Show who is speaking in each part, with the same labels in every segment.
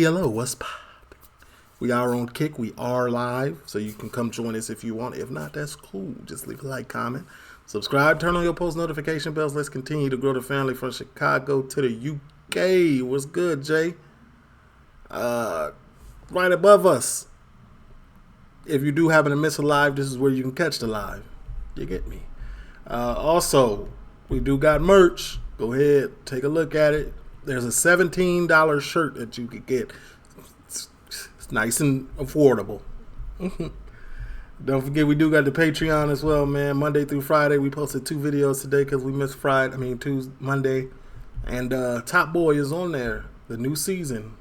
Speaker 1: TLO, what's poppin'? We are on Kick. We are live, so you can come join us if you want. If not, that's cool. Just leave a like, comment, subscribe, turn on your post notification bells. Let's continue to grow the family from Chicago to the UK. What's good, Jay? Right above us. If you do happen to miss a live, this is where you can catch the live. You get me? Also, we do got merch. Go ahead, take a look at it. There's a $17 shirt that you could get. It's nice and affordable. Don't forget, we do got the Patreon as well, man. Monday through Friday, we posted 2 videos today because we missed Monday. And Top Boy is on there, the new season.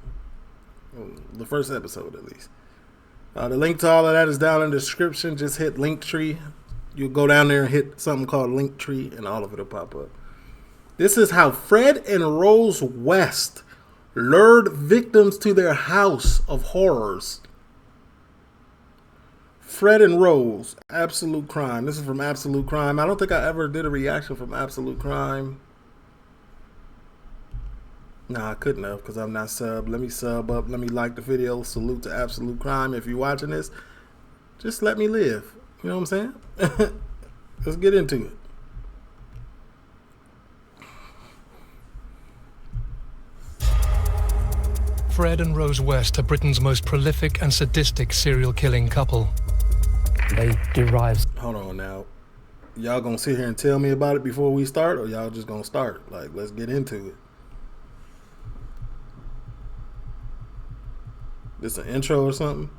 Speaker 1: The first episode, at least. The link to all of that is down in the description. Just hit Linktree. You'll go down there and hit something called Linktree, and all of it will pop up. This is how Fred and Rose West lured victims to their house of horrors. Fred and Rose, Absolute Crime. This is from Absolute Crime. I don't think I ever did a reaction from Absolute Crime. Nah, I couldn't have because I'm not subbed. Let me sub up. Let me like the video. Salute to Absolute Crime. If you're watching this, just let me live. You know what I'm saying? Let's get into it.
Speaker 2: Fred and Rose West are Britain's most prolific and sadistic serial killing couple.
Speaker 3: They derive...
Speaker 1: Hold on now. Y'all gonna sit here and tell me about it before we start, or y'all just gonna start? Like, let's get into it. This an intro or something?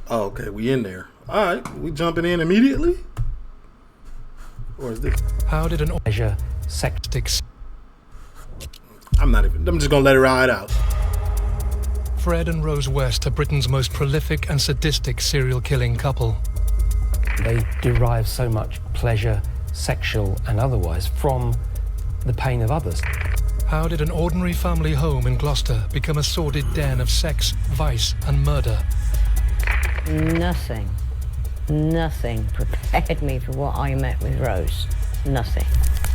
Speaker 1: Oh, okay, we in there. All right, we jumping in immediately? Or is this?
Speaker 2: How did an
Speaker 3: pleasure sex...
Speaker 1: I'm just gonna let it ride out.
Speaker 2: Fred and Rose West are Britain's most prolific and sadistic serial killing couple.
Speaker 3: They derive so much pleasure, sexual and otherwise, from the pain of others.
Speaker 2: How did an ordinary family home in Gloucester become a sordid den of sex, vice and murder?
Speaker 4: Nothing prepared me for what I met with Rose. Nothing.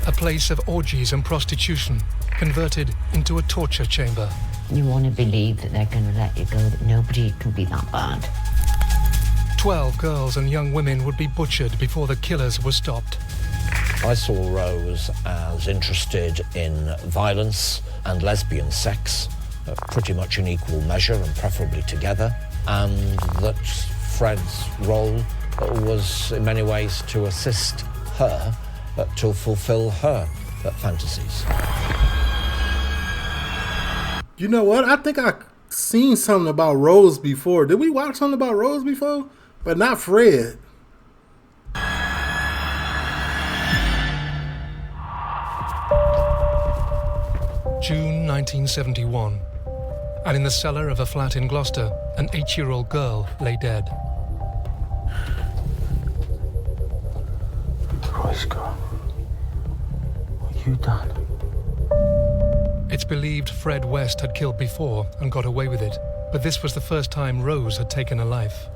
Speaker 2: A place of orgies and prostitution, converted into a torture chamber.
Speaker 4: You want to believe that they're going to let you go, that nobody can be that bad.
Speaker 2: 12 girls and young women would be butchered before the killers were stopped.
Speaker 5: I saw Rose as interested in violence and lesbian sex, pretty much in equal measure and preferably together, and that Fred's role was in many ways to assist her to fulfill her fantasies.
Speaker 1: You know what? I think I seen something about Rose before. Did we watch something about Rose before? But not Fred.
Speaker 2: June 1971. And in the cellar of a flat in Gloucester, an 8-year-old girl lay dead.
Speaker 6: Christ, God. What you done?
Speaker 2: It's believed Fred West had killed before and got away with it, but this was the first time Rose had taken a life.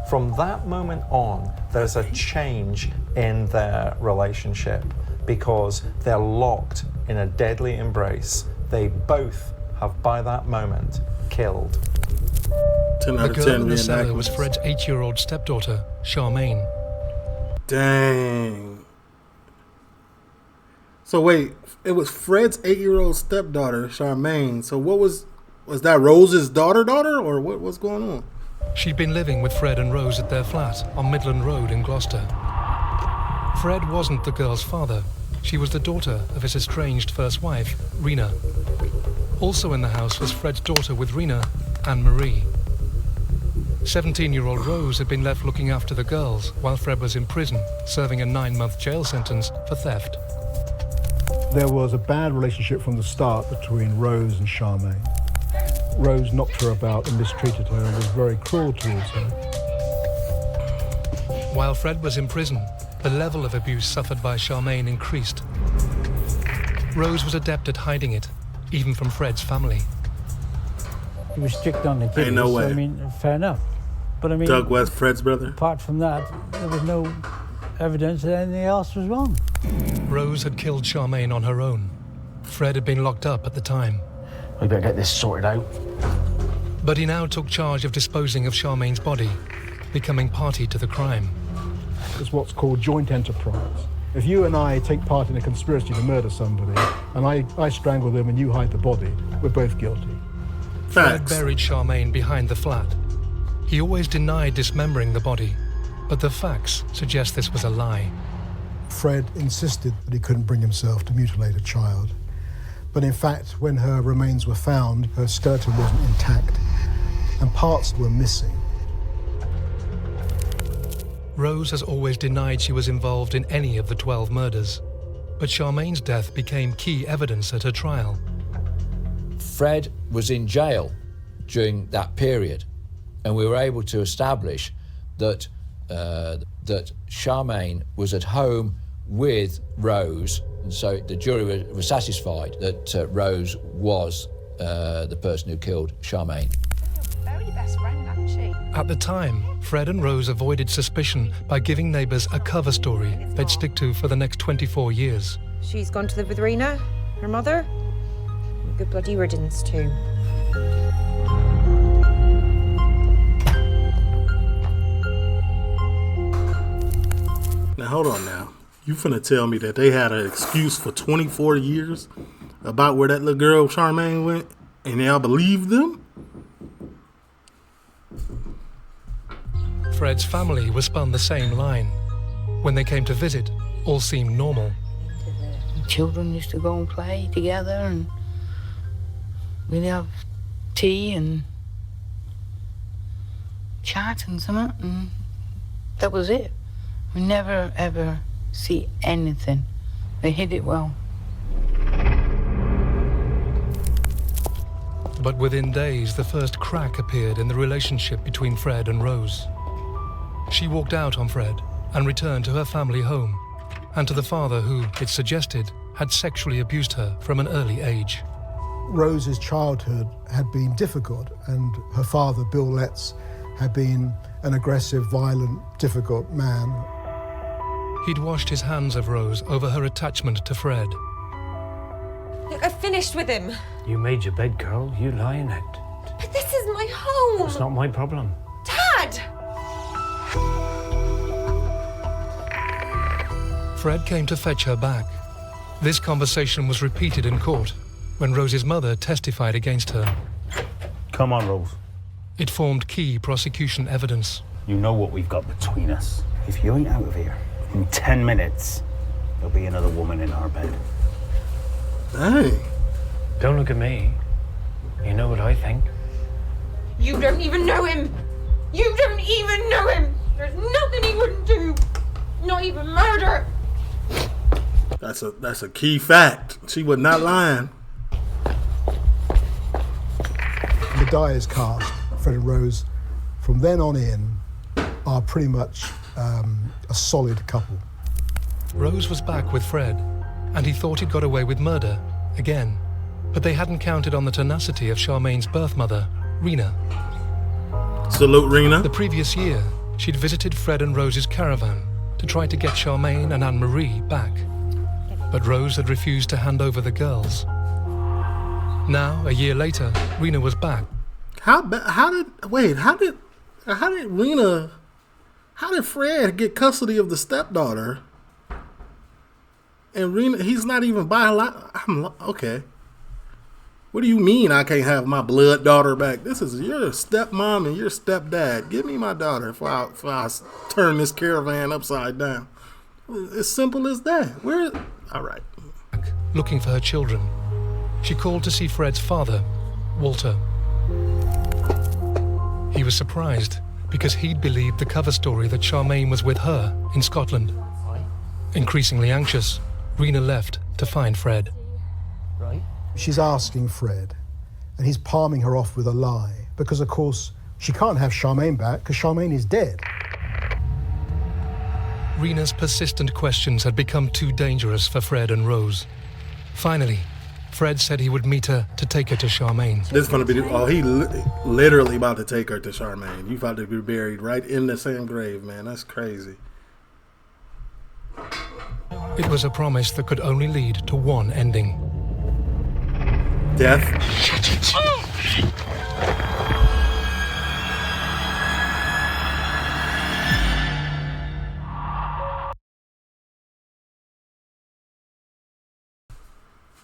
Speaker 7: From that moment on, there's a change in their relationship because they're locked in a deadly embrace. They both have, by that moment, killed.
Speaker 1: 10 out
Speaker 2: The
Speaker 1: of
Speaker 2: girl
Speaker 1: 10
Speaker 2: in the cellar was
Speaker 1: reenactments.
Speaker 2: Fred's 8-year-old stepdaughter, Charmaine.
Speaker 1: Dang. So wait, it was Fred's 8-year-old stepdaughter, Charmaine. So what was that Rose's daughter, or what's going on?
Speaker 2: She'd been living with Fred and Rose at their flat on Midland Road in Gloucester. Fred wasn't the girl's father. She was the daughter of his estranged first wife, Rena. Also in the house was Fred's daughter with Rena, Anne-Marie. 17-year-old Rose had been left looking after the girls while Fred was in prison, serving a 9-month jail sentence for theft.
Speaker 8: There was a bad relationship from the start between Rose and Charmaine. Rose knocked her about and mistreated her and was very cruel towards her.
Speaker 2: While Fred was in prison, the level of abuse suffered by Charmaine increased. Rose was adept at hiding it, even from Fred's family.
Speaker 6: He was strict on the kiddies,
Speaker 1: Ain't no way.
Speaker 6: so, I mean, fair enough. But I mean,
Speaker 1: Doug West, Fred's brother.
Speaker 6: apart from that, there was no evidence that anything else was wrong.
Speaker 2: Rose had killed Charmaine on her own. Fred had been locked up at the time.
Speaker 9: We better get this sorted out.
Speaker 2: But he now took charge of disposing of Charmaine's body, becoming party to the crime.
Speaker 8: It's what's called joint enterprise. If you and I take part in a conspiracy to murder somebody, and I strangle them and you hide the body, we're both guilty.
Speaker 2: Fred buried Charmaine behind the flat. He always denied dismembering the body, but the facts suggest this was a lie.
Speaker 8: Fred insisted that he couldn't bring himself to mutilate a child. But in fact, when her remains were found, her skeleton wasn't intact, and parts were missing.
Speaker 2: Rose has always denied she was involved in any of the 12 murders, but Charmaine's death became key evidence at her trial.
Speaker 10: Fred was in jail during that period, and we were able to establish that that Charmaine was at home with Rose, and so the jury was satisfied that Rose was the person who killed Charmaine.
Speaker 11: Very best friend, actually.
Speaker 2: At the time, Fred and Rose avoided suspicion by giving neighbours a cover story they'd stick to for the next 24 years.
Speaker 11: She's gone to live with Rena, her mother. Good bloody riddance, too.
Speaker 1: Now, hold on now. You finna tell me that they had an excuse for 24 years about where that little girl Charmaine went, and y'all believed them?
Speaker 2: Fred's family was spun the same line. When they came to visit, all seemed normal.
Speaker 12: The children used to go and play together, and we'd have tea and chat and something, and that was it. We never, ever see anything. They hid it well.
Speaker 2: But within days, the first crack appeared in the relationship between Fred and Rose. She walked out on Fred and returned to her family home, and to the father who, it's suggested, had sexually abused her from an early age.
Speaker 8: Rose's childhood had been difficult, and her father, Bill Letts, had been an aggressive, violent, difficult man.
Speaker 2: He'd washed his hands of Rose over her attachment to Fred.
Speaker 11: Look, I finished with him.
Speaker 9: You made your bed, girl. You lie in it.
Speaker 11: But this is my home.
Speaker 9: It's not my problem.
Speaker 11: Dad!
Speaker 2: Fred came to fetch her back. This conversation was repeated in court when Rose's mother testified against her.
Speaker 9: Come on, Rose.
Speaker 2: It formed key prosecution evidence.
Speaker 9: You know what we've got between us. If you ain't out of here in 10 minutes, there'll be another woman in our bed.
Speaker 1: Dang.
Speaker 9: Don't look at me. You know what I think.
Speaker 11: You don't even know him. You don't even know him. There's nothing he wouldn't do. Not even murder.
Speaker 1: That's a key fact. She was not lying.
Speaker 8: The die is cast. Fred and Rose, from then on in, are pretty much a solid couple.
Speaker 2: Rose was back with Fred, and he thought he'd got away with murder again. But they hadn't counted on the tenacity of Charmaine's birth mother, Rena.
Speaker 1: Salute, Rena.
Speaker 2: The previous year, she'd visited Fred and Rose's caravan to try to get Charmaine and Anne-Marie back. But Rose had refused to hand over the girls. Now, a year later, Rena was back.
Speaker 1: How did Fred get custody of the stepdaughter? And Rena, he's not even biological. Okay. What do you mean I can't have my blood daughter back? This is your stepmom and your stepdad. Give me my daughter before I turn this caravan upside down. As simple as that. All right.
Speaker 2: Looking for her children. She called to see Fred's father, Walter. He was surprised because he'd believed the cover story that Charmaine was with her in Scotland. Increasingly anxious, Rena left to find Fred.
Speaker 8: Right. She's asking Fred, and he's palming her off with a lie, because of course she can't have Charmaine back because Charmaine is dead.
Speaker 2: Rena's persistent questions had become too dangerous for Fred and Rose. Finally, Fred said he would meet her to take her to Charmaine.
Speaker 1: This is going to be, he literally about to take her to Charmaine. You about to be buried right in the same grave, man. That's crazy.
Speaker 2: It was a promise that could only lead to one ending.
Speaker 1: Death.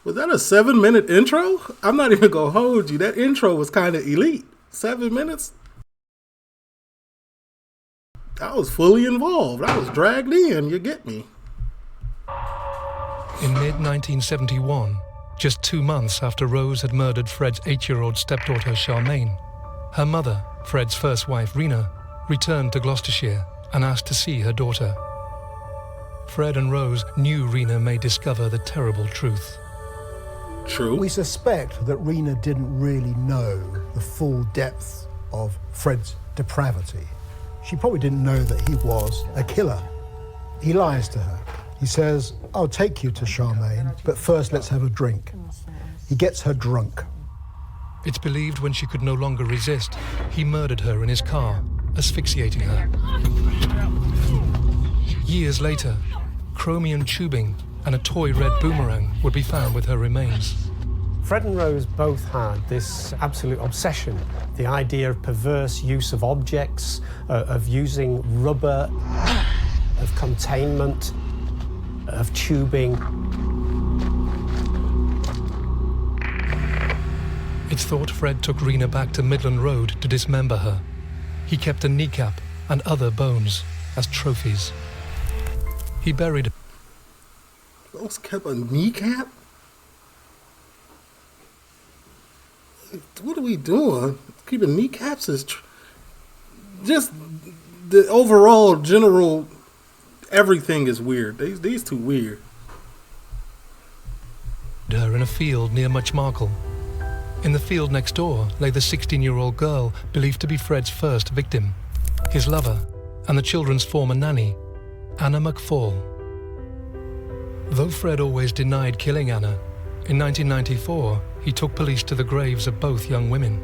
Speaker 1: Was that a 7-minute intro? I'm not even gonna hold you. That intro was kind of elite. 7 minutes? I was fully involved. I was dragged in, you get me.
Speaker 2: In mid-1971, just 2 months after Rose had murdered Fred's 8-year-old stepdaughter Charmaine, her mother, Fred's first wife Rena, returned to Gloucestershire and asked to see her daughter. Fred and Rose knew Rena may discover the terrible truth.
Speaker 1: True.
Speaker 8: We suspect that Rena didn't really know the full depth of Fred's depravity. She probably didn't know that he was a killer. He lies to her. He says, I'll take you to Charmaine, but first let's have a drink. He gets her drunk.
Speaker 2: It's believed when she could no longer resist, he murdered her in his car, asphyxiating her. Years later, chromium tubing and a toy red boomerang would be found with her remains.
Speaker 13: Fred and Rose both had this absolute obsession, the idea of perverse use of objects, of using rubber, of containment, of tubing.
Speaker 2: It's thought Fred took Rena back to Midland Road to dismember her. He kept a kneecap and other bones as trophies. He buried...
Speaker 1: Those kept a kneecap? What are we doing? Keeping kneecaps is just the overall general. Everything is weird. These two weird.
Speaker 2: Her in a field near Muchmarcle. In the field next door lay the 16-year-old girl believed to be Fred's first victim, his lover, and the children's former nanny, Anna McFall. Though Fred always denied killing Anna, in 1994 he took police to the graves of both young women.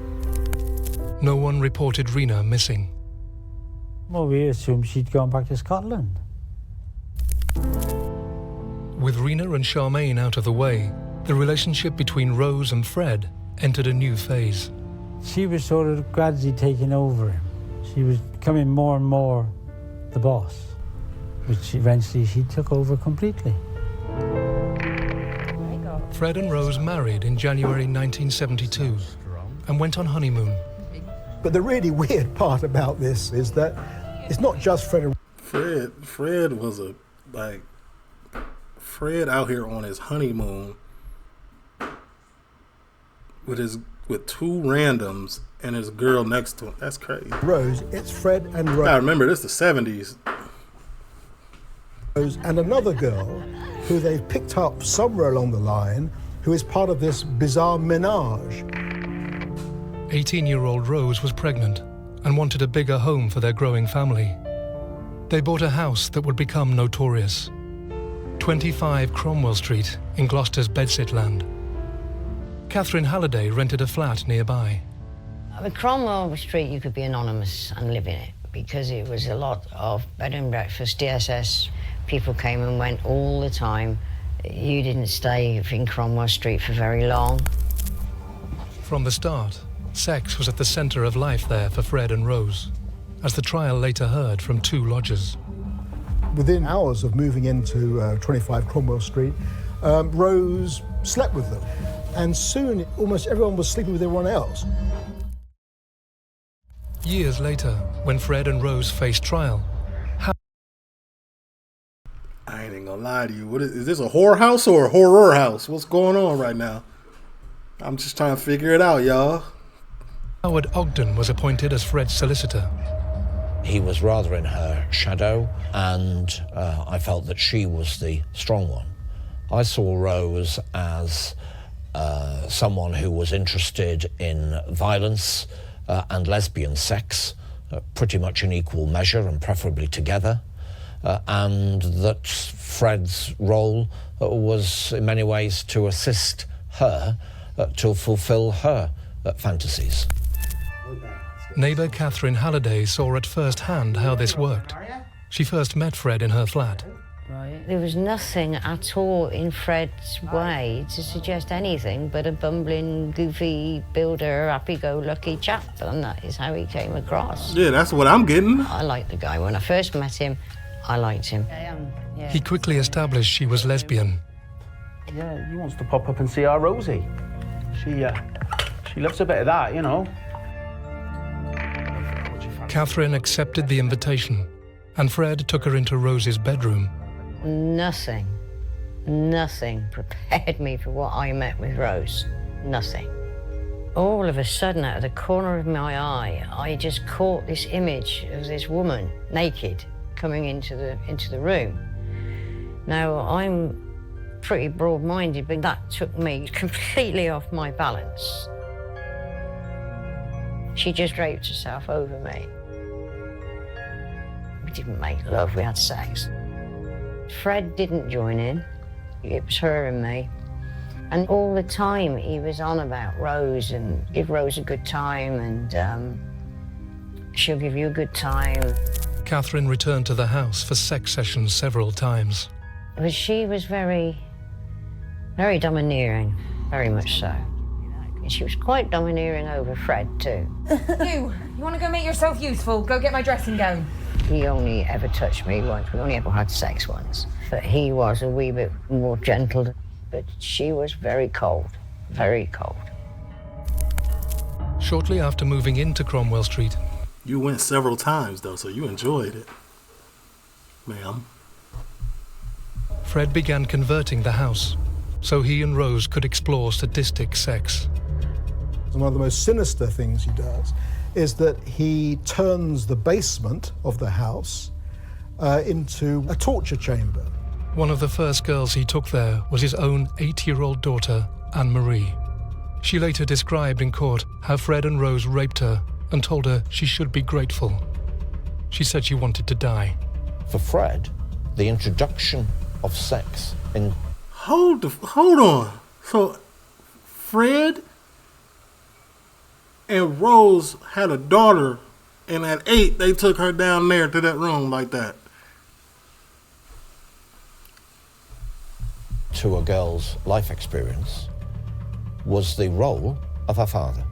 Speaker 2: No one reported Rena missing.
Speaker 6: Well, we assumed she'd gone back to Scotland.
Speaker 2: With Rena and Charmaine out of the way, the relationship between Rose and Fred entered a new phase.
Speaker 6: She was sort of gradually taking over him. She was becoming more and more the boss, which eventually she took over completely.
Speaker 2: Fred and Rose married in January 1972 and went on honeymoon.
Speaker 8: But the really weird part about this is that it's not just Fred and...
Speaker 1: Fred was Fred out here on his honeymoon with two randoms and his girl next to him. That's crazy.
Speaker 8: Rose, it's Fred and Rose.
Speaker 1: I remember this, the 70s.
Speaker 8: Rose and another girl who they've picked up somewhere along the line who is part of this bizarre menage.
Speaker 2: 18-year-old Rose was pregnant and wanted a bigger home for their growing family. They bought a house that would become notorious. 25 Cromwell Street in Gloucester's Bedsitland. Catherine Halliday rented a flat nearby.
Speaker 4: With Cromwell Street, you could be anonymous and live in it because it was a lot of bed and breakfast, DSS. People came and went all the time. You didn't stay in Cromwell Street for very long.
Speaker 2: From the start, sex was at the centre of life there for Fred and Rose, as the trial later heard from two lodgers.
Speaker 8: Within hours of moving into 25 Cromwell Street, Rose slept with them. And soon, almost everyone was sleeping with everyone else.
Speaker 2: Years later, when Fred and Rose faced trial,
Speaker 1: I ain't gonna lie to you. Is this a whore house or a horror house? What's going on right now? I'm just trying to figure it out, y'all.
Speaker 2: Howard Ogden was appointed as Fred's solicitor.
Speaker 5: He was rather in her shadow, and I felt that she was the strong one. I saw Rose as someone who was interested in violence and lesbian sex, pretty much in equal measure and preferably together, and that Fred's role was in many ways to assist her to fulfill her fantasies.
Speaker 2: Neighbour Catherine Halliday saw at first hand how this worked. She first met Fred in her flat.
Speaker 12: Right.
Speaker 4: There was nothing at all in Fred's way to suggest anything but a bumbling, goofy, builder, happy-go-lucky chap, and that is how he came across.
Speaker 1: Yeah, that's what I'm getting.
Speaker 4: I liked the guy. When I first met him, I liked him.
Speaker 2: He quickly established she was lesbian.
Speaker 9: Yeah, he wants to pop up and see our Rosie. She loves a bit of that, you know.
Speaker 2: Catherine accepted the invitation, and Fred took her into Rose's bedroom.
Speaker 4: Nothing prepared me for what I met with Rose. Nothing. All of a sudden, out of the corner of my eye, I just caught this image of this woman, naked, coming into the room. Now, I'm pretty broad-minded, but that took me completely off my balance. She just draped herself over me. We didn't make love, we had sex. Fred didn't join in. It was her and me. And all the time he was on about Rose and give Rose a good time and she'll give you a good time.
Speaker 2: Catherine returned to the house for sex sessions several times.
Speaker 4: But she was very, very domineering, very much so. And she was quite domineering over Fred too.
Speaker 11: You want to go make yourself useful? Go get my dressing gown.
Speaker 4: He only ever touched me once. We only ever had sex once. But he was a wee bit more gentle. But she was very cold, very cold.
Speaker 2: Shortly after moving into Cromwell Street...
Speaker 1: You went several times, though, so you enjoyed it, ma'am.
Speaker 2: Fred began converting the house, so he and Rose could explore sadistic sex.
Speaker 8: One of the most sinister things he does is that he turns the basement of the house into a torture chamber.
Speaker 2: One of the first girls he took there was his own 8-year-old daughter, Anne-Marie. She later described in court how Fred and Rose raped her and told her she should be grateful. She said she wanted to die.
Speaker 5: For Fred, the introduction of sex in...
Speaker 1: Hold on. So, Fred and Rose had a daughter, and at 8, they took her down there to that room like that.
Speaker 5: To a girl's life experience was the role of her father.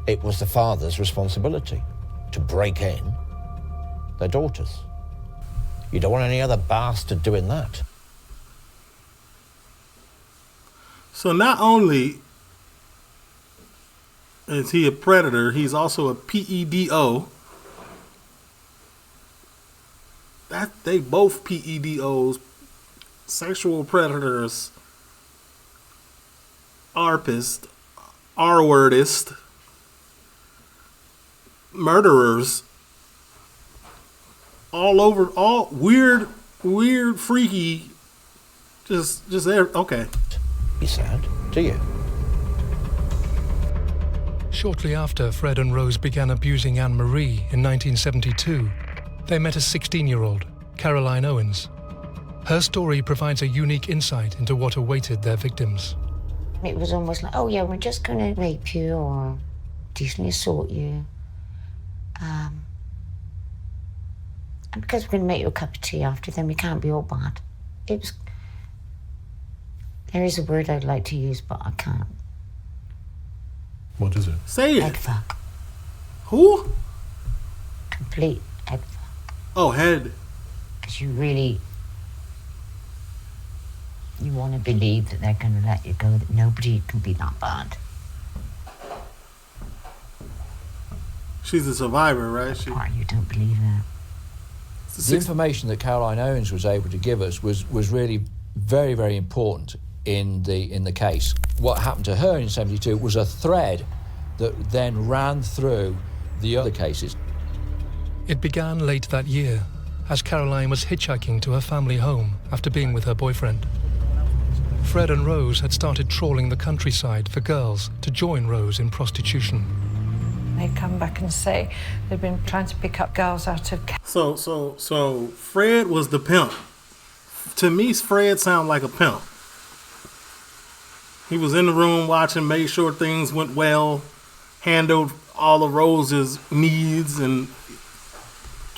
Speaker 5: It was the father's responsibility to break in their daughters. You don't want any other bastard doing that.
Speaker 1: So not only is he a predator, he's also a PEDO. They both PEDOs, sexual predators, ARPist, R-wordist, murderers, all over, all weird, freaky, just there. Okay.
Speaker 5: He said, do you?
Speaker 2: Shortly after Fred and Rose began abusing Anne-Marie in 1972, they met a 16-year-old, Caroline Owens. Her story provides a unique insight into what awaited their victims.
Speaker 4: It was almost like, oh yeah, we're just going to rape you or decently assault you. And because we're going to make you a cup of tea after, then we can't be all bad. There is a word I'd like to use, but I can't.
Speaker 14: What is it?
Speaker 1: Say it.
Speaker 4: Head fuck.
Speaker 1: Who?
Speaker 4: Complete head fuck.
Speaker 1: Oh, head.
Speaker 4: Because you want to believe that they're going to let you go, that nobody can be that bad.
Speaker 1: She's a survivor, right?
Speaker 4: You don't believe that.
Speaker 10: The information that Caroline Owens was able to give us was really very, very important in the case. What happened to her in 72 was a thread that then ran through the other cases.
Speaker 2: It began late that year, as Caroline was hitchhiking to her family home after being with her boyfriend. Fred and Rose had started trawling the countryside for girls to join Rose in prostitution.
Speaker 15: They'd come back and say they'd been trying to pick up girls out of...
Speaker 1: So Fred was the pimp. To me, Fred sounded like a pimp. He was in the room watching, made sure things went well, handled all of Rose's needs, and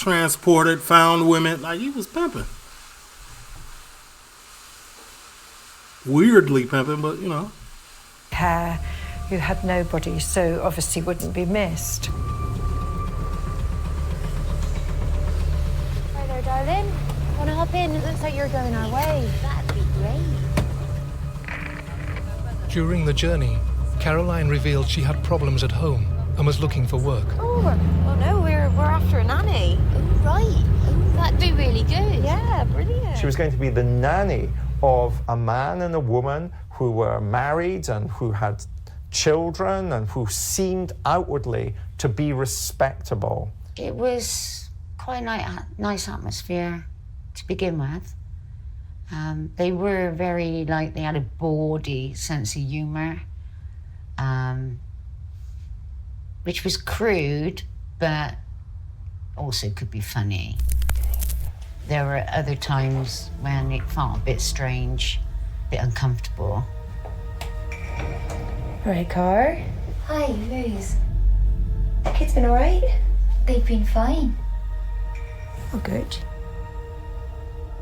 Speaker 1: transported, found women. Like, he was pimping. Weirdly pimping, but you know.
Speaker 15: Care, who had nobody, so obviously wouldn't be missed.
Speaker 14: Hi there, darling. Wanna hop in? It looks like you're going our way. That'd be great.
Speaker 2: During the journey, Caroline revealed she had problems at home and was looking for work.
Speaker 14: Oh no, we're after a nanny. Oh, right. Oh, that'd be really good. Yeah, brilliant.
Speaker 7: She was going to be the nanny of a man and a woman who were married and who had children and who seemed outwardly to be respectable.
Speaker 12: It was quite a nice atmosphere to begin with. They were very, like, they had a bawdy sense of humour, which was crude, but also could be funny. There were other times when it felt a bit strange, a bit uncomfortable.
Speaker 14: Right, Car.
Speaker 16: Hi, Liz. The kids been all right? They've been fine.
Speaker 14: Oh, good.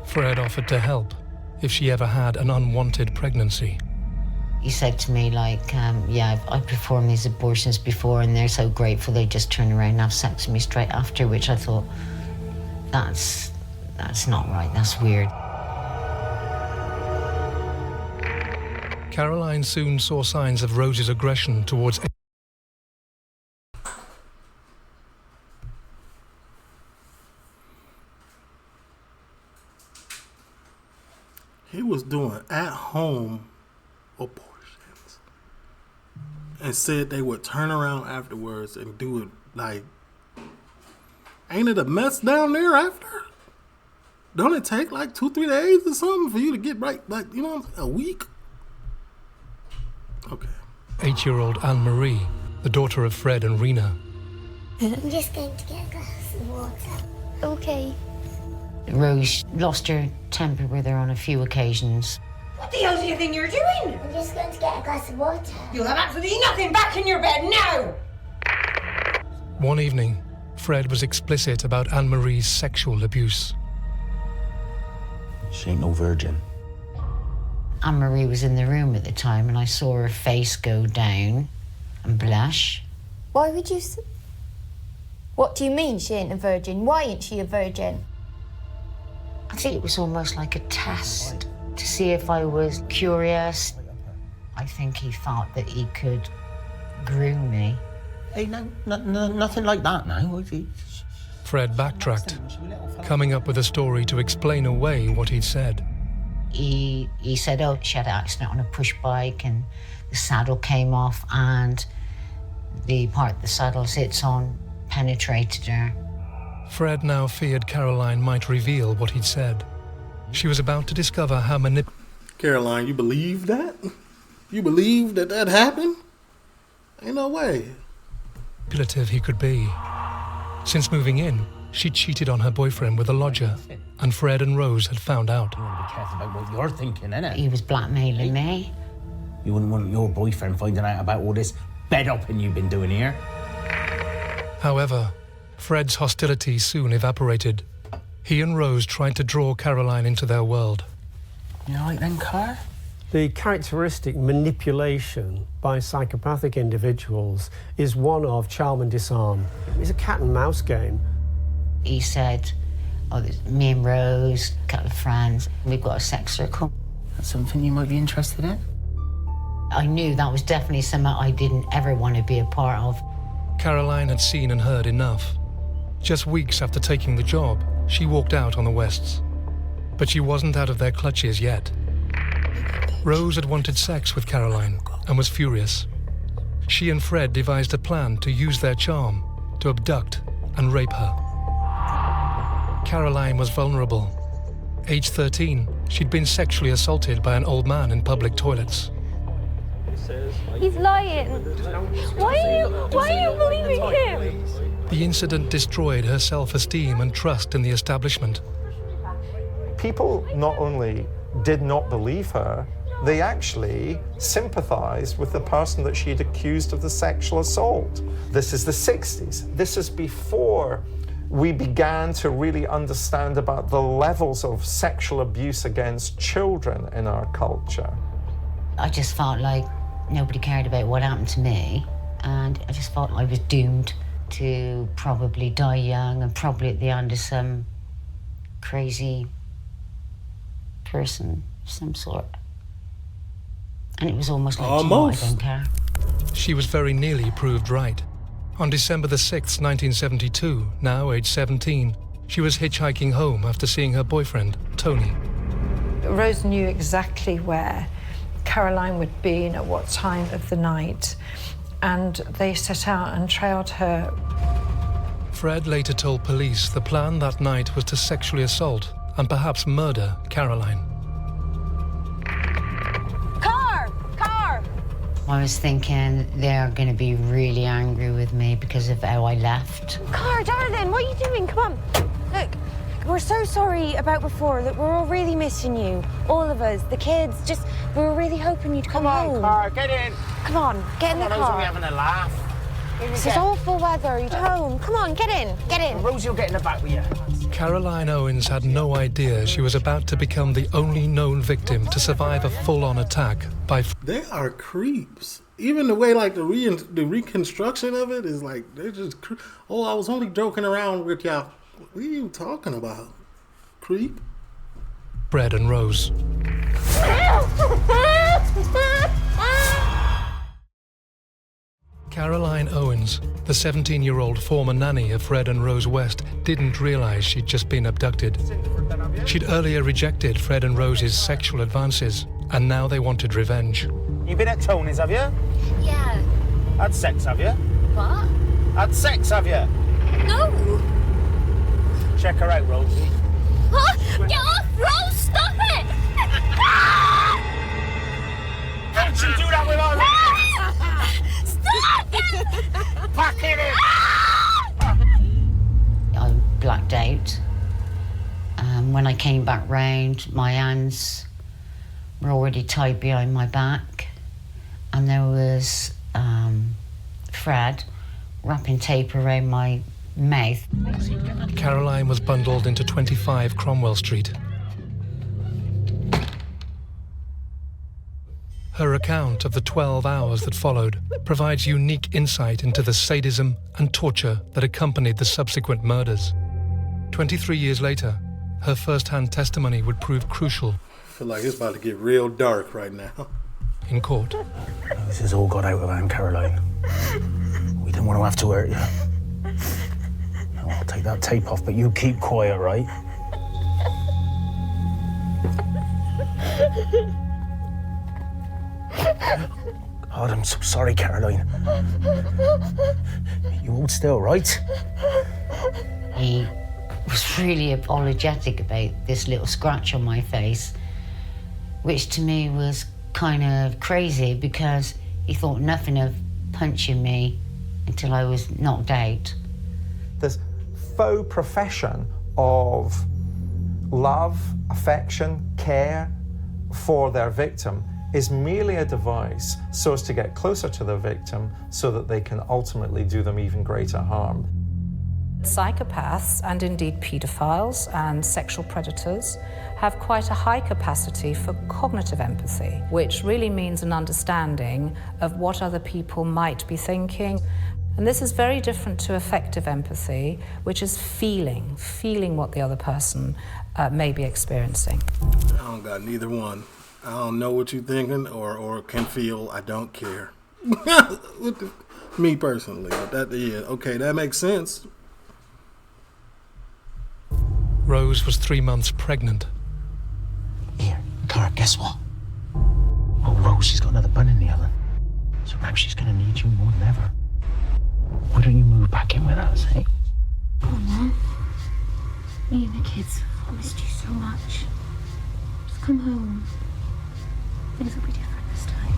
Speaker 2: Fred offered to help if she ever had an unwanted pregnancy.
Speaker 12: He said to me, like, yeah, I've performed these abortions before and they're so grateful they just turn around and have sex with me straight after, which I thought, that's not right, that's weird.
Speaker 2: Caroline soon saw signs of Rose's aggression towards...
Speaker 1: He was doing at-home abortions and said they would turn around afterwards and do it like... Ain't it a mess down there after? Don't it take like 2-3 days or something for you to get right, like, you know, a week? Okay.
Speaker 2: 8-year-old Anne-Marie, the daughter of Fred and Rena.
Speaker 16: I'm just going to get a glass of water. Okay.
Speaker 12: Rose lost her temper with her on a few occasions.
Speaker 11: What the hell do you think you're doing?
Speaker 16: I'm just going to get a glass of water.
Speaker 11: You'll have absolutely nothing back in your bed now!
Speaker 2: One evening, Fred was explicit about Anne-Marie's sexual abuse.
Speaker 9: She ain't no virgin.
Speaker 12: Anne-Marie was in the room at the time and I saw her face go down and blush.
Speaker 16: Why would you... What do you mean she ain't a virgin? Why ain't she a virgin?
Speaker 12: I think it was almost like a test to see if I was curious. I think he thought that he could groom me.
Speaker 9: Hey, nothing like that now.
Speaker 2: Fred backtracked, coming up with a story to explain away what he'd said.
Speaker 12: He said, oh, she had an accident on a push bike and the saddle came off and the part the saddle sits on penetrated her.
Speaker 2: Fred now feared Caroline might reveal what he'd said. She was about to discover how
Speaker 1: Caroline, you believe that? You believe that that happened? Ain't no way.
Speaker 2: Manipulative he could be. Since moving in, she cheated on her boyfriend with a lodger, and Fred and Rose had found out.
Speaker 9: You want to be careful about what you're thinking, innit?
Speaker 12: He was blackmailing me.
Speaker 9: You wouldn't want your boyfriend finding out about all this bed-upping you've been doing here.
Speaker 2: However, Fred's hostility soon evaporated. He and Rose tried to draw Caroline into their world.
Speaker 9: You all right then, Car?
Speaker 13: The characteristic manipulation by psychopathic individuals is one of charm and disarm. It's a cat and mouse game.
Speaker 12: He said, oh, there's me and Rose, a couple of friends, we've got a sex circle.
Speaker 9: That's something you might be interested in?
Speaker 12: I knew that was definitely something I didn't ever want to be a part of.
Speaker 2: Caroline had seen and heard enough. Just weeks after taking the job, she walked out on the Wests. But she wasn't out of their clutches yet. Rose had wanted sex with Caroline and was furious. She and Fred devised a plan to use their charm to abduct and rape her. Caroline was vulnerable. Age 13, she'd been sexually assaulted by an old man in public toilets.
Speaker 14: He's lying. Why are you believing him?
Speaker 2: The incident destroyed her self-esteem and trust in the establishment.
Speaker 7: People not only did not believe her, they actually sympathized with the person that she'd accused of the sexual assault. This is the 60s. This is before we began to really understand about the levels of sexual abuse against children in our culture.
Speaker 12: I just felt like nobody cared about what happened to me, and I just felt I was doomed to probably die young and probably at the hand of some crazy person of some sort. And it was almost like, you know what, I don't care.
Speaker 2: She was very nearly proved right. On December the 6th, 1972, now age 17, she was hitchhiking home after seeing her boyfriend, Tony.
Speaker 15: Rose knew exactly where Caroline would be and at what time of the night, and they set out and trailed her.
Speaker 2: Fred later told police the plan that night was to sexually assault and perhaps murder Caroline.
Speaker 14: Car!
Speaker 12: I was thinking they're going to be really angry with me because of how I left.
Speaker 14: Car, darling, what are you doing? Come on. Look, we're so sorry about before. Look, we're all really missing you. All of us, the kids, just, we were really hoping you'd come home.
Speaker 9: Come on, Car, get in.
Speaker 14: Come on, get in the car.
Speaker 9: We're having a laugh.
Speaker 14: This is awful weather. You're home. Come on, get in. Get in.
Speaker 9: Rosie will get in the back with you.
Speaker 2: Caroline Owens had no idea she was about to become the only known victim to survive a full-on attack by...
Speaker 1: They are creeps. Even the way, like, the reconstruction of it is like, they're just... Oh, I was only joking around with y'all. What are you talking about? Creep?
Speaker 2: Fred and Rose. Caroline Owens, the 17-year-old former nanny of Fred and Rose West, didn't realize she'd just been abducted. She'd earlier rejected Fred and Rose's sexual advances, and now they wanted revenge.
Speaker 9: You been at Tony's, have you?
Speaker 14: Yeah.
Speaker 9: Had sex, have you?
Speaker 14: What?
Speaker 9: Had sex, have you?
Speaker 14: No.
Speaker 9: Check her out, Rosie.
Speaker 14: Get off, Rose! Stop it!
Speaker 9: Don't you do that with our...
Speaker 14: Stop it!
Speaker 9: Pack it in!
Speaker 12: I blacked out. When I came back round, my hands were already tied behind my back, and there was Fred wrapping tape around my mouth.
Speaker 2: Caroline was bundled into 25 Cromwell Street. Her account of the 12 hours that followed provides unique insight into the sadism and torture that accompanied the subsequent murders. 23 years later, her first-hand testimony would prove crucial.
Speaker 1: I feel like it's about to get real dark right now.
Speaker 2: In court.
Speaker 9: This has all got out of hand, Caroline. We didn't want to have to hurt you. Now, I'll take that tape off, but you keep quiet, right? God, I'm so sorry, Caroline. You hold still, right?
Speaker 12: He was really apologetic about this little scratch on my face, which to me was kind of crazy because he thought nothing of punching me until I was knocked out.
Speaker 7: This faux profession of love, affection, care for their victim is merely a device so as to get closer to the victim so that they can ultimately do them even greater harm.
Speaker 15: Psychopaths, and indeed paedophiles and sexual predators, have quite a high capacity for cognitive empathy, which really means an understanding of what other people might be thinking. And this is very different to affective empathy, which is feeling what the other person may be experiencing.
Speaker 1: I don't got neither one. I don't know what you're thinking or can feel. I don't care. Me personally. But that, yeah, okay, that makes sense.
Speaker 2: Rose was 3 months pregnant.
Speaker 9: Here, Cara, guess what? Oh, Rose, she's got another bun in the oven. So now she's going to need you more than ever. Why don't you move back in with us, eh?
Speaker 14: Come on, then. Me and the kids. I missed you so much. Just come home. Things will be different this time.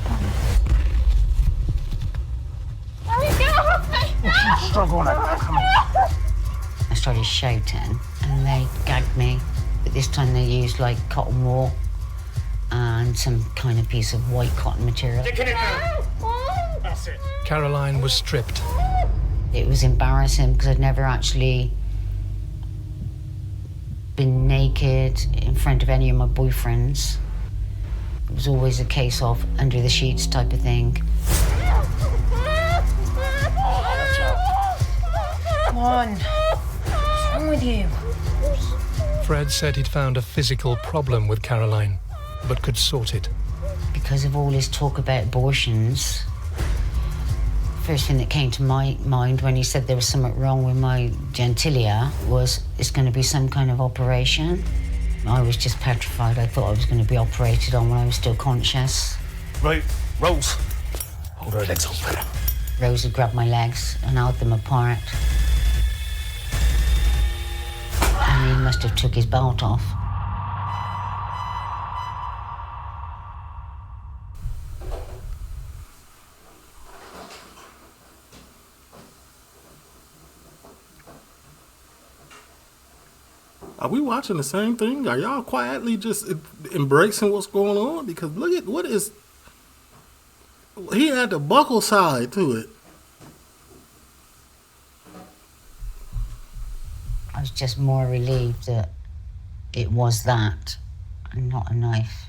Speaker 14: I promise. Get off me!
Speaker 9: She's struggling. Come on.
Speaker 12: I started shouting and they gagged me, but this time they used like cotton wool and some kind of piece of white cotton material.
Speaker 9: Stick it in there. That's it.
Speaker 2: Caroline was stripped.
Speaker 12: It was embarrassing because I'd never actually been naked in front of any of my boyfriends. It was always a case of under the sheets type of thing.
Speaker 16: Come on. What's wrong with you?
Speaker 2: Fred said he'd found a physical problem with Caroline, but could sort it.
Speaker 12: Because of all his talk about abortions, first thing that came to my mind when he said there was something wrong with my genitalia was it's going to be some kind of operation. I was just petrified. I thought I was going to be operated on when I was still conscious.
Speaker 9: Right, Rose. Hold her legs open.
Speaker 12: Rose had grabbed my legs and held them apart. And he must have took his belt off.
Speaker 1: Are we watching the same thing? Are y'all quietly just embracing what's going on? Because look at what is... He had the buckle side to it.
Speaker 12: I was just more relieved that it was that and not a knife.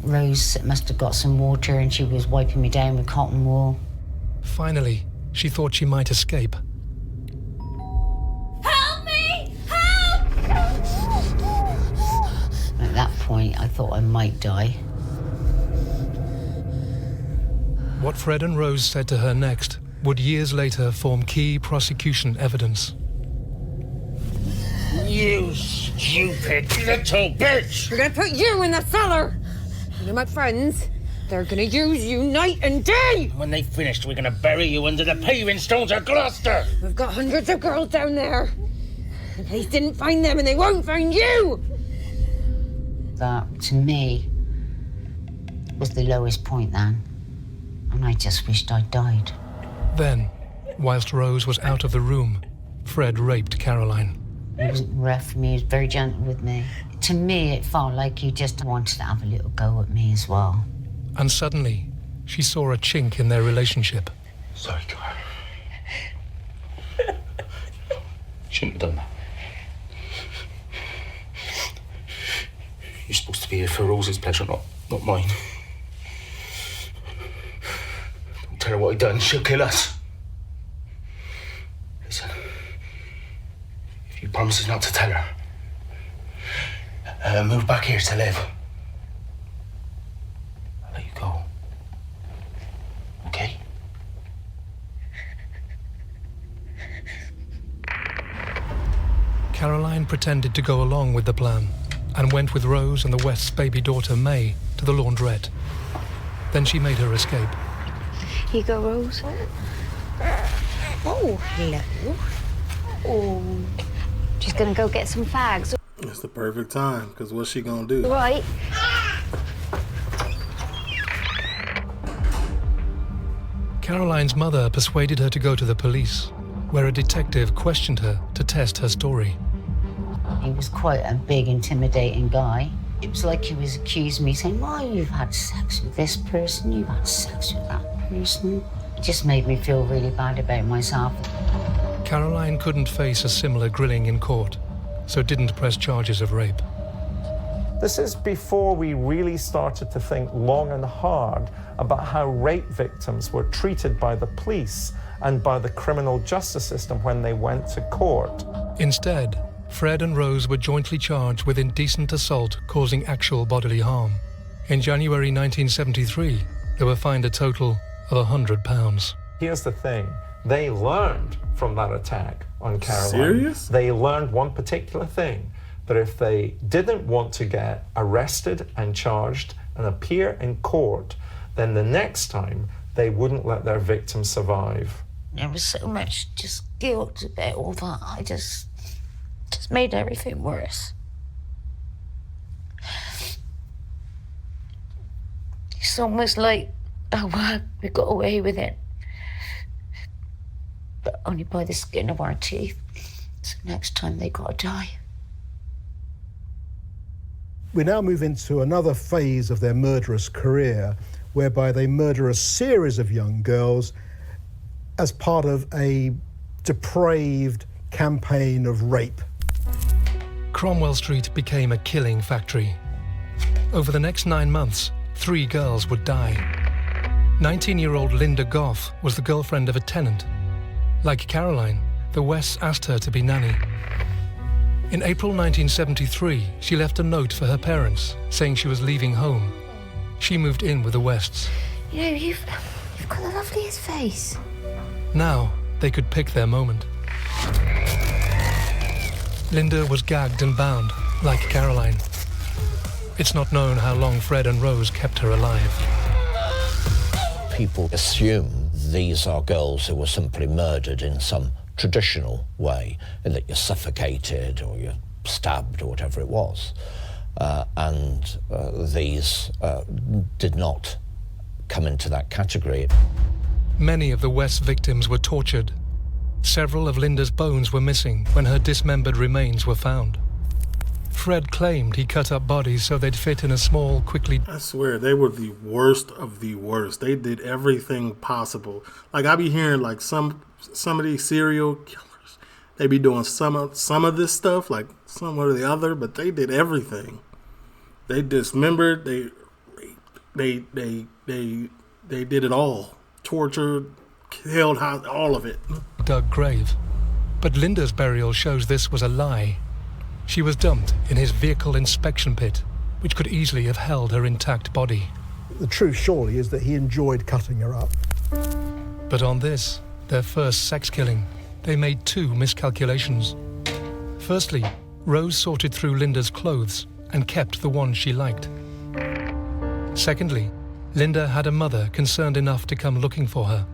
Speaker 12: Rose must have got some water and she was wiping me down with cotton wool.
Speaker 2: Finally, she thought she might escape.
Speaker 16: Help me! Help!
Speaker 12: At that point, I thought I might die.
Speaker 2: What Fred and Rose said to her next would years later form key prosecution evidence.
Speaker 9: You stupid little bitch!
Speaker 11: We're gonna put you in the cellar! You're my friends. They're gonna use you night and day!
Speaker 9: When they finished, we're gonna bury you under the paving stones of Gloucester!
Speaker 11: We've got hundreds of girls down there. The police didn't find them and they won't find you!
Speaker 12: That, to me, was the lowest point then. And I just wished I'd died.
Speaker 2: Then, whilst Rose was out of the room, Fred raped Caroline.
Speaker 12: He wasn't rough for me, he was very gentle with me. To me, it felt like he just wanted to have a little go at me as well.
Speaker 2: And suddenly, she saw a chink in their relationship.
Speaker 9: Sorry, Car. Shouldn't have done that. You're supposed to be here for Rose's pleasure, not mine. Don't tell her what I done, she'll kill us. Listen, if you promise us not to tell her, move back here to live. I'll let you go. Okay?
Speaker 2: Caroline pretended to go along with the plan and went with Rose and the West's baby daughter, May, to the laundrette. Then she made her escape.
Speaker 16: Here you go, Rose. Oh, hello. Oh, she's gonna go get some fags.
Speaker 1: It's the perfect time, because what's she gonna do?
Speaker 16: Right.
Speaker 2: Caroline's mother persuaded her to go to the police, where a detective questioned her to test her story.
Speaker 12: He was quite a big, intimidating guy. It was like he was accusing me, saying, "Oh, you've had sex with this person, you've had sex with that person." It just made me feel really bad about myself.
Speaker 2: Caroline couldn't face a similar grilling in court, so didn't press charges of rape.
Speaker 7: This is before we really started to think long and hard about how rape victims were treated by the police and by the criminal justice system when they went to court.
Speaker 2: Instead, Fred and Rose were jointly charged with indecent assault causing actual bodily harm. In January 1973, they were fined a total of £100.
Speaker 7: Here's the thing, they learned from that attack on Caroline.
Speaker 1: Serious?
Speaker 7: They learned one particular thing, that if they didn't want to get arrested and charged and appear in court, then the next time they wouldn't let their victim survive.
Speaker 12: There was so much just guilt about all that. I just made everything worse. It's almost like, oh, wow, we got away with it. But only by the skin of our teeth. So next time they gotta die.
Speaker 8: We now move into another phase of their murderous career, whereby they murder a series of young girls as part of a depraved campaign of rape.
Speaker 2: Cromwell Street became a killing factory. Over the next 9 months, 3 girls would die. 19-year-old Linda Goff was the girlfriend of a tenant. Like Caroline, the Wests asked her to be nanny. In April 1973, she left a note for her parents, saying she was leaving home. She moved in with the Wests.
Speaker 16: You know, you've got the loveliest face.
Speaker 2: Now, they could pick their moment. Linda was gagged and bound, like Caroline. It's not known how long Fred and Rose kept her alive.
Speaker 5: People assume these are girls who were simply murdered in some traditional way, in that you're suffocated or you're stabbed or whatever it was. These did not come into that category.
Speaker 2: Many of the West victims were tortured. Several of Linda's bones were missing when her dismembered remains were found. Fred claimed he cut up bodies so they'd fit in a small, quickly...
Speaker 1: I swear, they were the worst of the worst. They did everything possible. Like, I be hearing, like, some of these serial killers, they be doing some of this stuff, like some or the other, but they did everything. They dismembered, they did it all. Tortured, killed, all of it.
Speaker 2: Dug grave. But Linda's burial shows this was a lie. She was dumped in his vehicle inspection pit, which could easily have held her intact body.
Speaker 8: The truth, surely, is that he enjoyed cutting her up.
Speaker 2: But on this, their first sex killing, they made 2 miscalculations. Firstly, Rose sorted through Linda's clothes and kept the one she liked. Secondly, Linda had a mother concerned enough to come looking for her.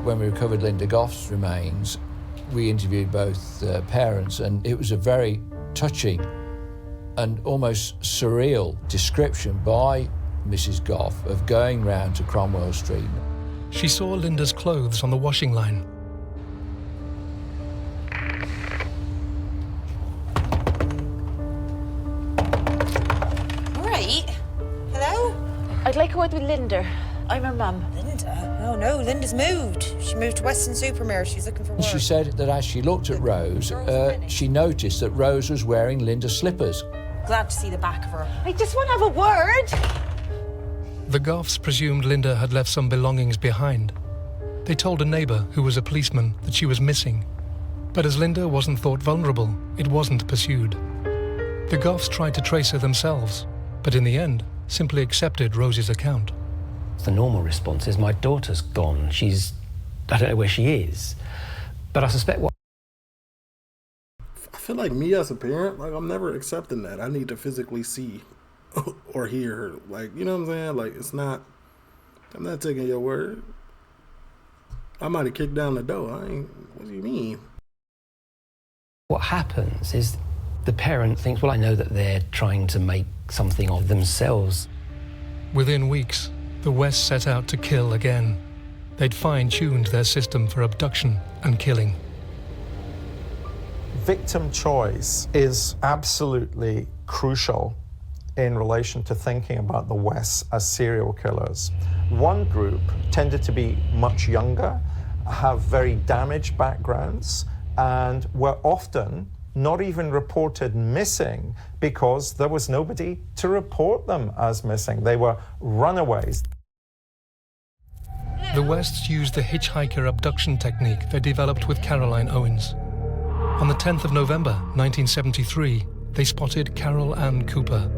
Speaker 10: When we recovered Linda Goff's remains, we interviewed both parents, and it was a very touching and almost surreal description by Mrs. Goff of going round to Cromwell Street.
Speaker 2: She saw Linda's clothes on the washing line.
Speaker 11: Right. Hello?
Speaker 17: I'd like a word with Linda. I'm her mum.
Speaker 11: Linda? Oh no, Linda's moved. She moved to Weston-super-Mare. She's looking for work.
Speaker 10: She said that as she looked at Rose, she noticed that Rose was wearing Linda's slippers.
Speaker 11: Glad to see the back of her.
Speaker 17: I just want to have a word.
Speaker 2: The Goffs presumed Linda had left some belongings behind. They told a neighbour, who was a policeman, that she was missing. But as Linda wasn't thought vulnerable, it wasn't pursued. The Goffs tried to trace her themselves, but in the end, simply accepted Rose's account.
Speaker 3: The normal response is, my daughter's gone. I don't know where she is. But I suspect what...
Speaker 1: I feel like me as a parent, like, I'm never accepting that. I need to physically see or hear her. Like, you know what I'm saying? Like, I'm not taking your word. I might have kicked down the door. What do you mean?
Speaker 3: What happens is the parent thinks, well, I know that they're trying to make something of themselves.
Speaker 2: Within weeks, the West set out to kill again. They'd fine-tuned their system for abduction and killing.
Speaker 7: Victim choice is absolutely crucial in relation to thinking about the Wests as serial killers. One group tended to be much younger, have very damaged backgrounds, and were often not even reported missing because there was nobody to report them as missing. They were runaways.
Speaker 2: The Wests used the hitchhiker abduction technique they developed with Caroline Owens. On the 10th of November, 1973, they spotted Carol Ann Cooper.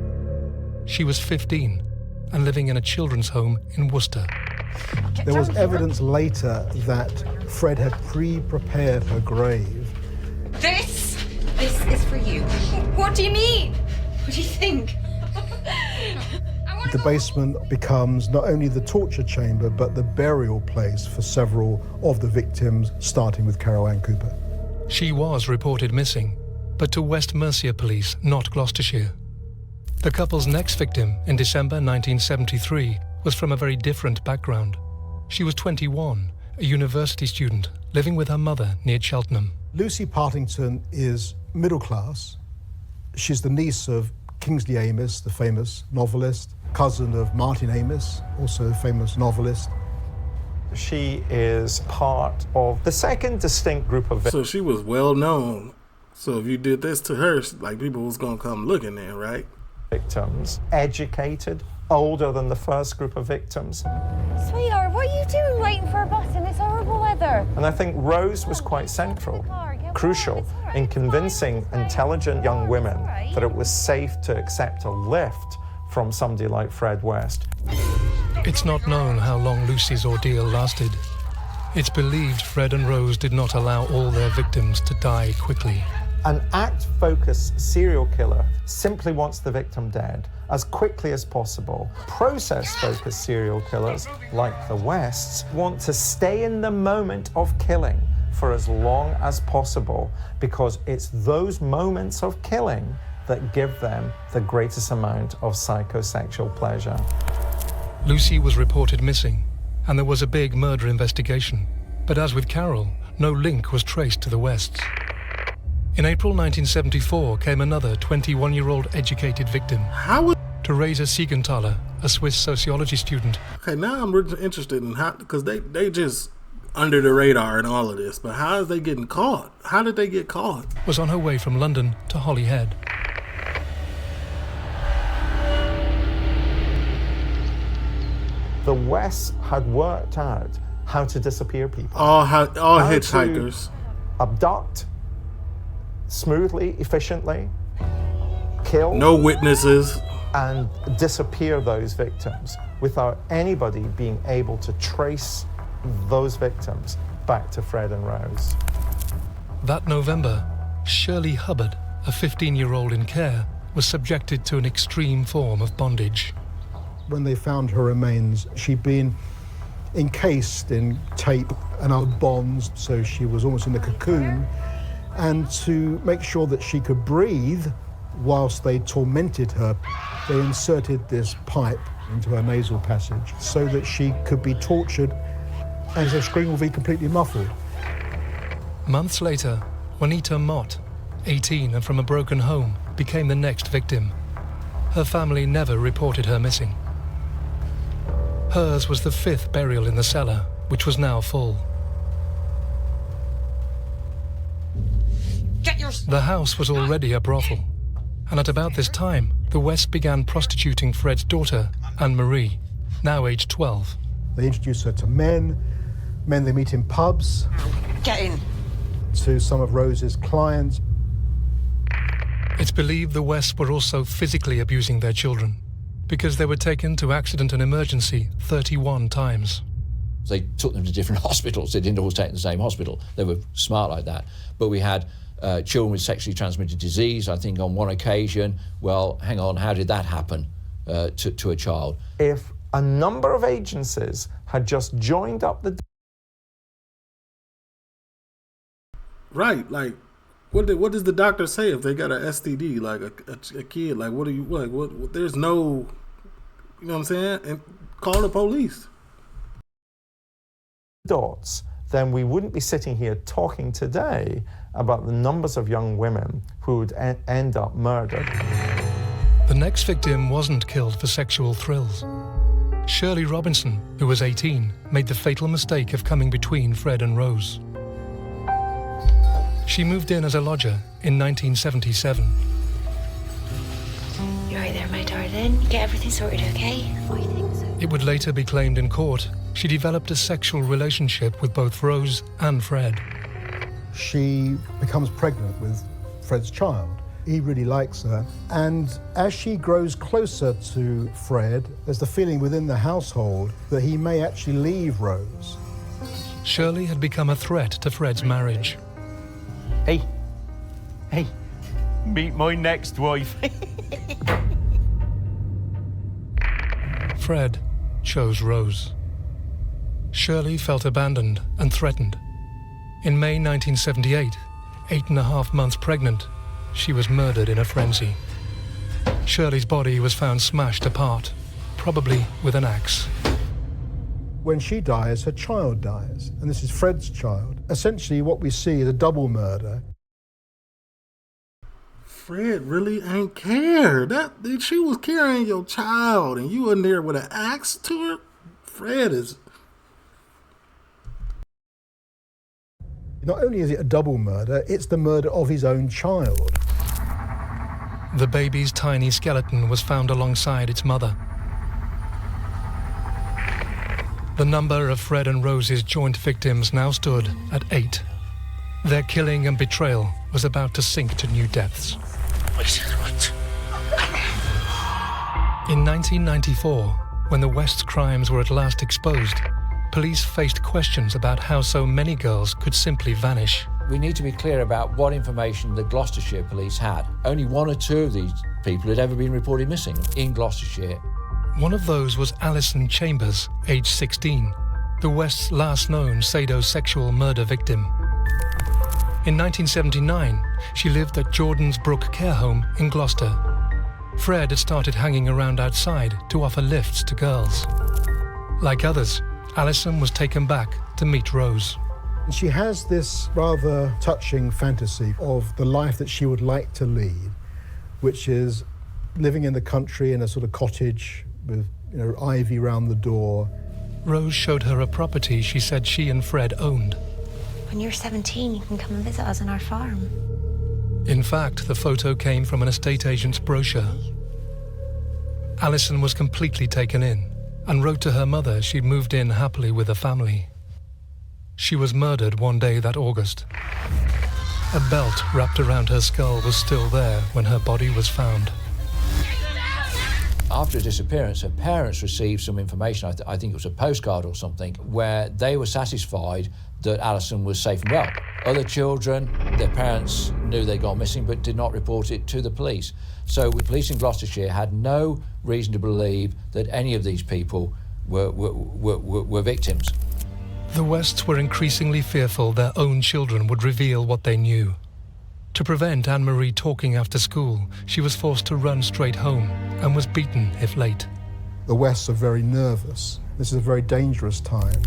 Speaker 2: She was 15 and living in a children's home in Worcester.
Speaker 8: There was evidence later that Fred had pre-prepared her grave.
Speaker 11: This is for you. What do you mean? What do you think?
Speaker 8: The basement becomes not only the torture chamber, but the burial place for several of the victims, starting with Carol Ann Cooper.
Speaker 2: She was reported missing, but to West Mercia Police, not Gloucestershire. The couple's next victim, in December 1973, was from a very different background. She was 21, a university student, living with her mother near Cheltenham.
Speaker 8: Lucy Partington is middle class. She's the niece of Kingsley Amis, the famous novelist, cousin of Martin Amis, also a famous novelist.
Speaker 7: She is part of the second distinct group of
Speaker 1: So she was well known. So if you did this to her, like people was gonna come looking there, right?
Speaker 7: Victims, educated, older than the first group of victims.
Speaker 14: Sweetheart, what are you doing waiting for a bus in this horrible weather?
Speaker 7: And I think Rose was quite central, crucial in convincing intelligent young women that it was safe to accept a lift from somebody like Fred West.
Speaker 2: It's not known how long Lucy's ordeal lasted. It's believed Fred and Rose did not allow all their victims to die quickly.
Speaker 7: An act-focused serial killer simply wants the victim dead as quickly as possible. Process-focused serial killers, like the Wests, want to stay in the moment of killing for as long as possible because it's those moments of killing that give them the greatest amount of psychosexual pleasure.
Speaker 2: Lucy was reported missing, and there was a big murder investigation. But as with Carol, no link was traced to the Wests. In April 1974 came another 21-year-old educated victim. Teresa Siegenthaler, a Swiss sociology student.
Speaker 1: Okay, now I'm really interested in how, because they just under the radar in all of this, but how is they getting caught? How did they get caught?
Speaker 2: Was on her way from London to Holyhead.
Speaker 7: The Wests had worked out how to disappear people.
Speaker 1: All
Speaker 7: How
Speaker 1: hitchhikers.
Speaker 7: to abduct smoothly, efficiently, kill.
Speaker 1: No witnesses.
Speaker 7: And disappear those victims without anybody being able to trace those victims back to Fred and Rose.
Speaker 2: That November, Shirley Hubbard, a 15-year-old in care, was subjected to an extreme form of bondage.
Speaker 8: When they found her remains, she'd been encased in tape and other bonds, so she was almost in a cocoon. And to make sure that she could breathe whilst they tormented her, they inserted this pipe into her nasal passage so that she could be tortured and her scream would be completely muffled.
Speaker 2: Months later, Juanita Mott, 18 and from a broken home, became the next victim. Her family never reported her missing. Hers was the 5th burial in the cellar, which was now full. The house was already a brothel, and at about this time, the Wests began prostituting Fred's daughter, Anne-Marie, now aged 12.
Speaker 8: They introduced her to men they meet in pubs.
Speaker 17: Get in.
Speaker 8: To some of Rose's clients.
Speaker 2: It's believed the Wests were also physically abusing their children, because they were taken to accident and emergency 31 times.
Speaker 10: They took them to different hospitals. They didn't always take them to the same hospital. They were smart like that. But we had children with sexually transmitted disease. I think on one occasion, well, hang on, how did that happen to a child?
Speaker 7: If a number of agencies had just joined up the...
Speaker 1: Right, like, what does the doctor say if they got an STD, like a kid? Like, what do you, like, what there's no, you know what I'm saying? And call the police.
Speaker 7: Dots, then we wouldn't be sitting here talking today about the numbers of young women who would end up murdered.
Speaker 2: The next victim wasn't killed for sexual thrills. Shirley Robinson, who was 18, made the fatal mistake of coming between Fred and Rose. She moved in as a lodger in 1977.
Speaker 14: You right there, my darling? You get everything sorted, okay? I think so.
Speaker 2: It would later be claimed in court she developed a sexual relationship with both Rose and Fred.
Speaker 8: She becomes pregnant with Fred's child. He really likes her. And as she grows closer to Fred, there's the feeling within the household that he may actually leave Rose.
Speaker 2: Shirley had become a threat to Fred's marriage.
Speaker 9: Hey, meet my next wife.
Speaker 2: Fred chose Rose. Shirley felt abandoned and threatened. In May 1978, 8.5 months pregnant, she was murdered in a frenzy. Shirley's body was found smashed apart, probably with an axe.
Speaker 8: When she dies, her child dies, and this is Fred's child. Essentially, what we see is a double murder.
Speaker 1: Fred really ain't care. That she was carrying your child, and you in there with an axe to her. Fred is
Speaker 8: Not only is it a double murder, it's the murder of his own child.
Speaker 2: The baby's tiny skeleton was found alongside its mother. The number of Fred and Rose's joint victims now stood at 8. Their killing and betrayal was about to sink to new depths. In 1994, when the West's crimes were at last exposed, police faced questions about how so many girls could simply vanish.
Speaker 10: We need to be clear about what information the Gloucestershire police had. Only 1 or 2 of these people had ever been reported missing in Gloucestershire.
Speaker 2: One of those was Alison Chambers, aged 16, the West's last known sadosexual murder victim. In 1979, she lived at Jordan's Brook care home in Gloucester. Fred had started hanging around outside to offer lifts to girls. Like others, Alison was taken back to meet Rose.
Speaker 8: She has this rather touching fantasy of the life that she would like to lead, which is living in the country in a sort of cottage with, ivy round the door.
Speaker 2: Rose showed her a property she said she and Fred owned.
Speaker 14: When you're 17, you can come and visit us on our farm.
Speaker 2: In fact, the photo came from an estate agent's brochure. Alison was completely taken in and wrote to her mother she'd moved in happily with a family. She was murdered one day that August. A belt wrapped around her skull was still there when her body was found.
Speaker 10: After her disappearance, her parents received some information, I think it was a postcard or something, where they were satisfied that Alison was safe and well. Other children, their parents knew they'd gone missing but did not report it to the police. So the police in Gloucestershire had no reason to believe that any of these people were victims.
Speaker 2: The Wests were increasingly fearful their own children would reveal what they knew. To prevent Anne-Marie talking after school, she was forced to run straight home and was beaten if late.
Speaker 8: The Wests are very nervous. This is a very dangerous time.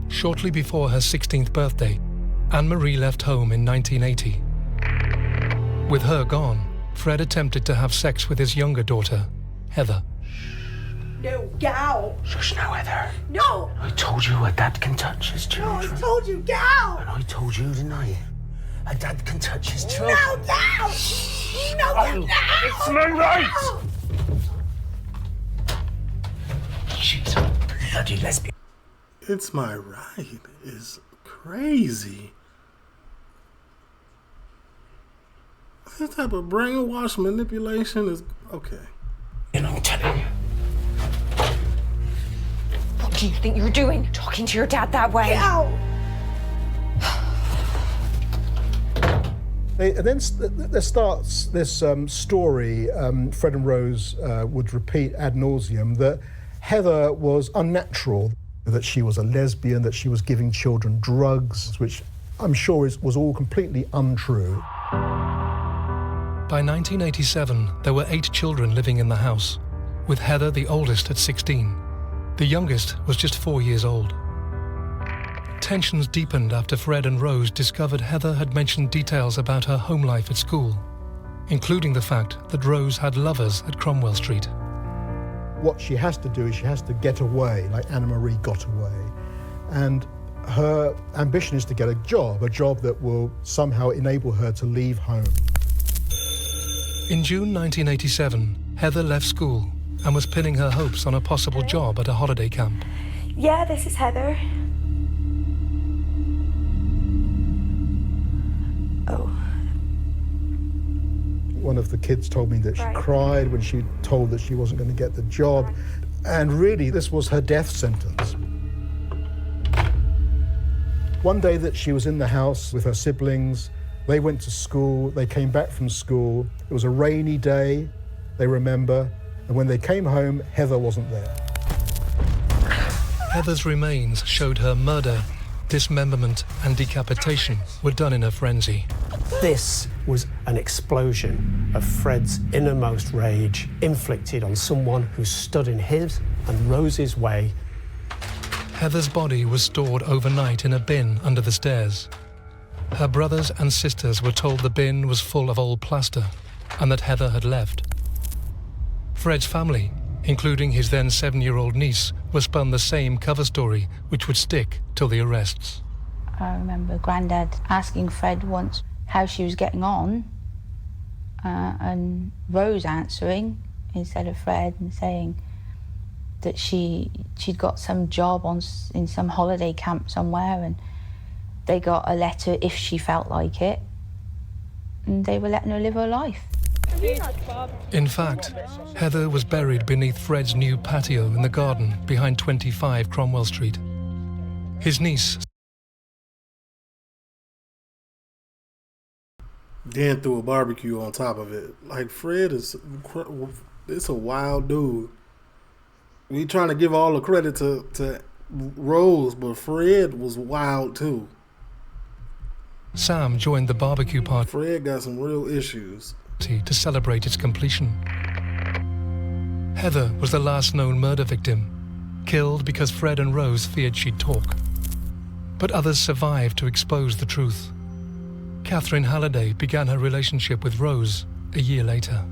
Speaker 2: Shortly before her 16th birthday, Anne-Marie left home in 1980. With her gone, Fred attempted to have sex with his younger daughter, Heather.
Speaker 17: No, get out.
Speaker 9: Shush now, Heather.
Speaker 17: No.
Speaker 9: I told you a dad can touch his
Speaker 17: No,
Speaker 9: children.
Speaker 17: I told you, get out.
Speaker 9: And I told you, didn't I? A dad can touch his children.
Speaker 17: No, get out. No, get out.
Speaker 9: It's my right. She's a bloody lesbian.
Speaker 1: It's my right is crazy. This type of brainwash manipulation is okay.
Speaker 9: And I'm telling you.
Speaker 11: What do you think you're doing? Talking to your dad that way?
Speaker 17: Get out.
Speaker 8: Then there starts this story Fred and Rose would repeat ad nauseum, that Heather was unnatural, that she was a lesbian, that she was giving children drugs, which I'm sure was all completely untrue.
Speaker 2: By 1987, there were 8 children living in the house, with Heather the oldest at 16. The youngest was just 4 years old. Tensions deepened after Fred and Rose discovered Heather had mentioned details about her home life at school, including the fact that Rose had lovers at Cromwell Street.
Speaker 8: What she has to do is she has to get away, like Anne-Marie got away. And her ambition is to get a job that will somehow enable her to leave home.
Speaker 2: In June 1987, Heather left school and was pinning her hopes on a possible job at a holiday camp.
Speaker 14: Yeah, this is Heather. Oh.
Speaker 8: One of the kids told me that she cried when she told that she wasn't going to get the job. And really, this was her death sentence. One day that she was in the house with her siblings, they went to school, they came back from school. It was a rainy day, they remember. And when they came home, Heather wasn't there.
Speaker 2: Heather's remains showed her murder, dismemberment and decapitation were done in a frenzy.
Speaker 13: This was an explosion of Fred's innermost rage inflicted on someone who stood in his and Rose's way.
Speaker 2: Heather's body was stored overnight in a bin under the stairs. Her brothers and sisters were told the bin was full of old plaster and that Heather had left. Fred's family, including his then 7-year-old niece, were spun the same cover story, which would stick till the arrests.
Speaker 18: I remember Grandad asking Fred once how she was getting on, and Rose answering instead of Fred and saying that she'd got some job in some holiday camp somewhere, and they got a letter if she felt like it, and they were letting her live her life.
Speaker 2: In fact, Heather was buried beneath Fred's new patio in the garden behind 25 Cromwell Street. His niece
Speaker 1: then threw a barbecue on top of it. Like, Fred it's a wild dude. We trying to give all the credit to Rose, but Fred was wild too.
Speaker 2: Sam joined the barbecue party.
Speaker 1: Fred got some real issues.
Speaker 2: To celebrate its completion. Heather was the last known murder victim, killed because Fred and Rose feared she'd talk. But others survived to expose the truth. Catherine Halliday began her relationship with Rose a year later.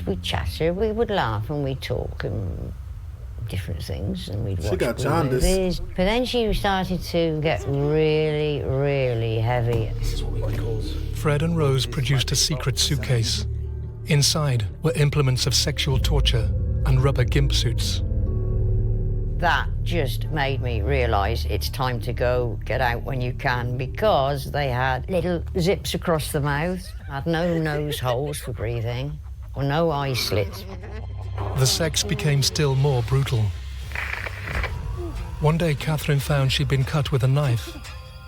Speaker 4: We'd chatter, we would laugh and we'd talk and different things, and we'd watch movies. But then she started to get really, really heavy.
Speaker 2: Fred and Rose produced a secret suitcase. Inside were implements of sexual torture and rubber gimp suits.
Speaker 4: That just made me realise it's time to go, get out when you can, because they had little zips across the mouth, had no nose holes for breathing, or no eye slits.
Speaker 2: The sex became still more brutal. One day, Catherine found she'd been cut with a knife.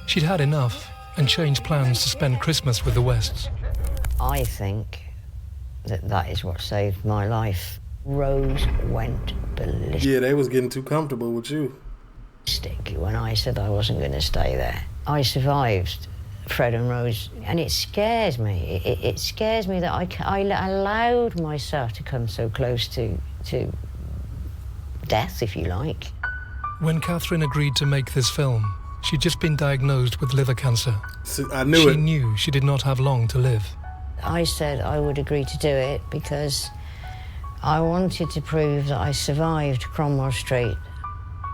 Speaker 2: She'd had enough and changed plans to spend Christmas with the Wests.
Speaker 4: I think that is what saved my life. Rose went ballistic.
Speaker 1: Yeah, they was getting too comfortable with you.
Speaker 4: When I said I wasn't going to stay there. I survived Fred and Rose, and it scares me. It scares me that I allowed myself to come so close to death, if you like.
Speaker 2: When Catherine agreed to make this film, she'd just been diagnosed with liver cancer.
Speaker 1: She
Speaker 2: knew she did not have long to live.
Speaker 4: I said I would agree to do it because I wanted to prove that I survived Cromwell Street.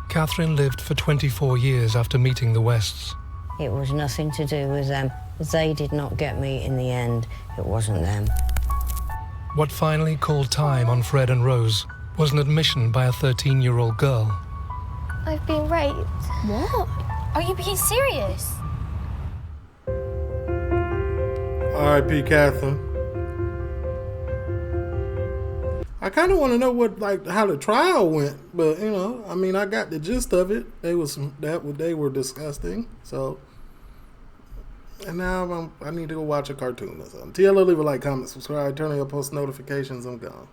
Speaker 2: Catherine lived for 24 years after meeting the Wests.
Speaker 4: It was nothing to do with them. They did not get me in the end. It wasn't them.
Speaker 2: What finally called time on Fred and Rose was an admission by a 13-year-old girl.
Speaker 16: I've been raped. What? Are you being serious?
Speaker 1: R.I.P. Catherine. I kind of want to know how the trial went, but I mean, I got the gist of it. They were disgusting. So, and now I need to go watch a cartoon or something. TLO, leave a like, comment, subscribe, turn on your post notifications. I'm gone.